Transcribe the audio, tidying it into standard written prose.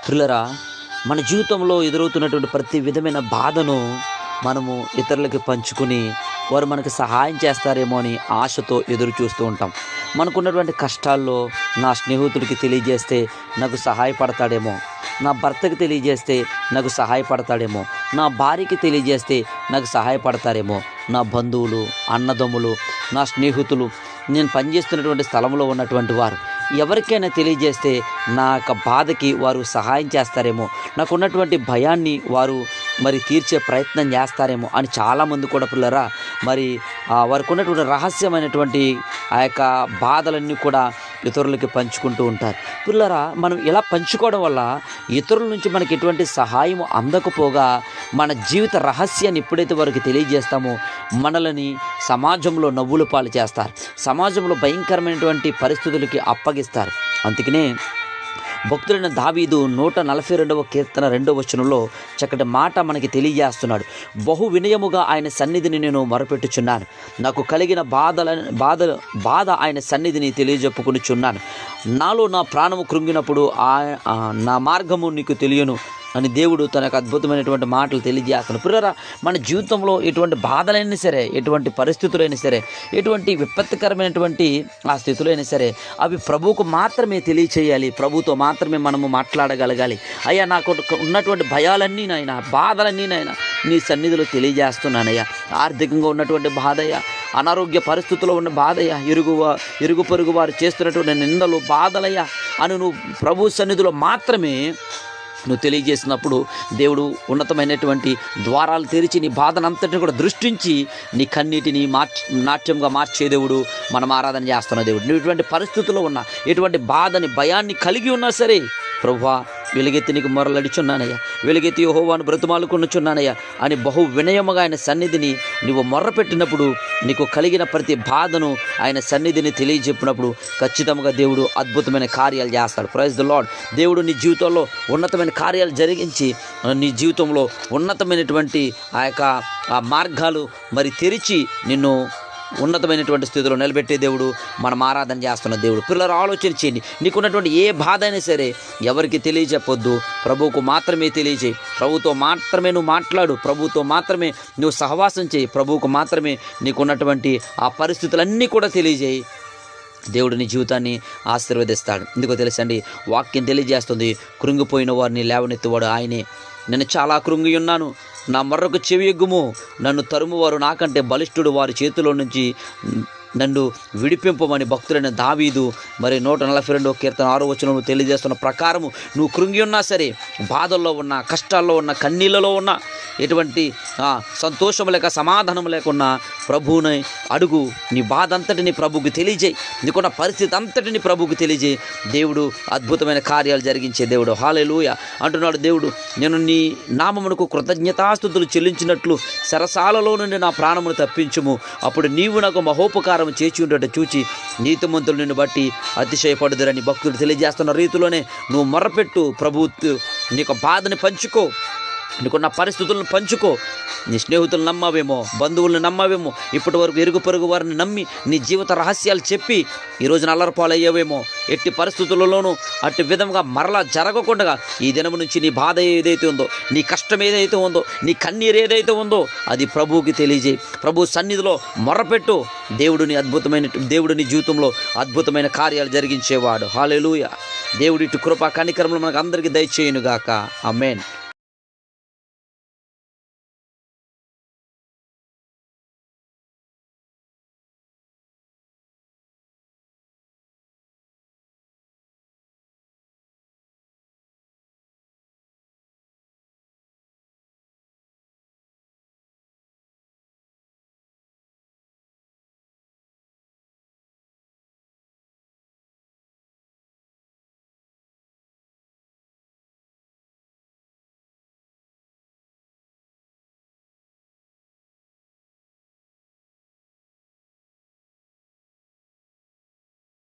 ప్రియులారా, మన జీవితంలో ఎదురవుతున్నటువంటి ప్రతి విధమైన బాధను మనము ఇతరులకి పంచుకుని వారు మనకు సహాయం చేస్తారేమో అని ఆశతో ఎదురు చూస్తూ ఉంటాం. మనకున్నటువంటి కష్టాల్లో నా స్నేహితుడికి తెలియజేస్తే నాకు సహాయపడతాడేమో, నా భర్తకి తెలియజేస్తే నాకు సహాయపడతాడేమో, నా భార్యకి తెలియజేస్తే నాకు సహాయపడతారేమో, నా బంధువులు, అన్నదమ్ములు, నా స్నేహితులు, నేను పనిచేస్తున్నటువంటి స్థలంలో ఉన్నటువంటి వారు ఎవరికైనా తెలియజేస్తే నా యొక్క బాధకి వారు సహాయం చేస్తారేమో, నాకున్నటువంటి భయాన్ని వారు తీర్చే ప్రయత్నం చేస్తారేమో అని చాలామంది కూడా పిల్లరా వారికి ఉన్నటువంటి రహస్యమైనటువంటి ఆ యొక్క బాధలన్నీ కూడా ఇతరులకి పంచుకుంటూ ఉంటారు. పిల్లరా, మనం ఇలా పంచుకోవడం వల్ల ఇతరుల నుంచి మనకి ఎటువంటి సహాయం అందకపోగా మన జీవిత రహస్యాన్ని ఎప్పుడైతే వారికి తెలియజేస్తామో మనల్ని సమాజంలో నవ్వుల పాలు చేస్తారు, సమాజంలో భయంకరమైనటువంటి పరిస్థితులకి అప్పగిస్తారు. అందుకనే భక్తుడైన దావీదు 142వ కీర్తన 2వ వచనంలో చక్కటి మాట మనకి తెలియజేస్తున్నాడు. బహు వినయముగా ఆయన సన్నిధిని నేను మొరపెట్టుచున్నాను, నాకు కలిగిన బాధ ఆయన సన్నిధిని తెలియజెప్పుకొనిచున్నాను. నాలో నా ప్రాణము కృంగినప్పుడు నా మార్గము నీకు తెలియను అని దేవుడు తనకు అద్భుతమైనటువంటి మాటలు తెలియజేస్తున్నాడు. ప్రియరా, మన జీవితంలో ఎటువంటి బాధలైనా సరే, ఎటువంటి పరిస్థితులైనా సరే, ఎటువంటి విపత్తికరమైనటువంటి ఆ స్థితులైనా సరే అవి ప్రభువుకు మాత్రమే తెలియచేయాలి, ప్రభుతో మాత్రమే మనము మాట్లాడగలగాలి. అయ్యా, నాకు ఉన్నటువంటి భయాలన్నీ నాయన, బాధలన్నీ నాయన నీ సన్నిధిలో తెలియజేస్తున్నానయ్యా. ఆర్థికంగా ఉన్నటువంటి బాధయ్యా, అనారోగ్య పరిస్థితుల్లో ఉన్న బాధయ్యా, ఇరుగు పొరుగు వారు చేస్తున్నటువంటి నిందలు, బాధలయ్యా అని నువ్వు ప్రభు సన్నిధిలో మాత్రమే నువ్వు తెలియజేసినప్పుడు దేవుడు ఉన్నతమైనటువంటి ద్వారాలు తెరిచి నీ బాధనంతటిని కూడా దృష్టించి నీ కన్నీటిని నాట్యంగా మార్చే దేవుడు మనం ఆరాధన చేస్తున్న దేవుడు. నువ్వు ఎటువంటి పరిస్థితుల్లో ఉన్నా, ఎటువంటి బాధని, భయాన్ని కలిగి ఉన్నా సరే, ప్రభువా వెలుగెత్తి నీకు మొరలడుచున్నానయ్యా, వెలుగెత్తి యెహోవాను బ్రతిమాలుకొనుచున్నానయ్యా అని బహు వినయముగా ఆయన సన్నిధిని నువ్వు మొర్రపెట్టినప్పుడు నీకు కలిగిన ప్రతి బాధను ఆయన సన్నిధిని తెలియజెప్పినప్పుడు ఖచ్చితంగా దేవుడు అద్భుతమైన కార్యాలు చేస్తాడు. Praise the Lord. దేవుడు నీ జీవితంలో ఉన్నతమైన కార్యాలు జరిగించి నీ జీవితంలో ఉన్నతమైనటువంటి ఆ యొక్క మార్గాలు తెరిచి నిన్ను ఉన్నతమైనటువంటి స్థితిలో నిలబెట్టే దేవుడు మనం ఆరాధన చేస్తున్న దేవుడు. పిల్లలు ఆలోచన చేయండి, నీకున్నటువంటి ఏ బాధ అయినా సరే ఎవరికి తెలియజెప్పొద్దు, ప్రభువుకు మాత్రమే తెలియజేయి. ప్రభుతో మాత్రమే నువ్వు మాట్లాడు, ప్రభుతో మాత్రమే నువ్వు సహవాసం చేయి, ప్రభువుకు మాత్రమే నీకున్నటువంటి ఆ పరిస్థితులన్నీ కూడా తెలియజేయి. దేవుడు నీ జీవితాన్ని ఆశీర్వదిస్తాడు. ఎందుకో తెలుసండి, వాక్యం తెలియజేస్తుంది, కృంగిపోయిన వారిని లేవనెత్తువాడు ఆయనే. నేను చాలా కృంగి ఉన్నాను, నా మొర్రకు చెవియొగ్గుము, నన్ను తరుమువారు నాకంటే బలిష్ఠుడు, వారి చేతిలో నుంచి నన్ను విడిపింపమని భక్తుడైన దావీదు 142వ కీర్తన 6వ వచనంలో తెలియజేస్తున్న ప్రకారము నువ్వు కృంగి ఉన్నా సరే, బాధల్లో ఉన్నా, కష్టాల్లో ఉన్న, కన్నీళ్ళలో ఉన్న, ఎటువంటి సంతోషం లేక సమాధానం లేకున్నా ప్రభువుని అడుగు. నీ బాధ అంతటిని ప్రభువుకి తెలియజేయి, నీకున్న పరిస్థితి అంతటిని ప్రభువుకి తెలియజేయి. దేవుడు అద్భుతమైన కార్యాలు జరిగించే దేవుడు. హల్లెలూయా అంటున్నాడు దేవుడు. నేను నీ నామమునకు కృతజ్ఞతాస్తుతులు చెల్లించినట్లు సరసాలలో నుండి నా ప్రాణమును తప్పించుము, అప్పుడు నీవు నాకు మహోపకారం చేసి ఉండట చూచి నీతిమంతులు నిన్ను బట్టి అతిశయపడుదురని భక్తుడు తెలియజేస్తున్న రీతిలోనే నువ్వు మొర్రపెట్టు. ప్రభువు నీకు బాధని పంచుకో, నీకున్న పరిస్థితులను పంచుకో. నీ స్నేహితులు నమ్మావేమో, బంధువులను నమ్మావేమో, ఇప్పటి వరకు ఇరుగు పొరుగు వారిని నమ్మి నీ జీవిత రహస్యాలు చెప్పి ఈరోజు నల్లరపాలయ్యావేమో. ఎట్టి పరిస్థితులలోనూ అట్టి విధంగా మరలా జరగకుండా ఈ దినము నుంచి నీ బాధ ఏదైతే ఉందో, నీ కష్టం ఏదైతే ఉందో, నీ కన్నీరు ఏదైతే ఉందో అది ప్రభువుకి తెలియజేయి. ప్రభు సన్నిధిలో మొర్రపెట్టు. దేవుడు నీ జీవితంలో అద్భుతమైన కార్యాలు జరిగించేవాడు. హల్లెలూయా. దేవుడి ఇటు కృపా కనికరములు మనకు అందరికీ దయచేయునుగాక. ఆమేన్.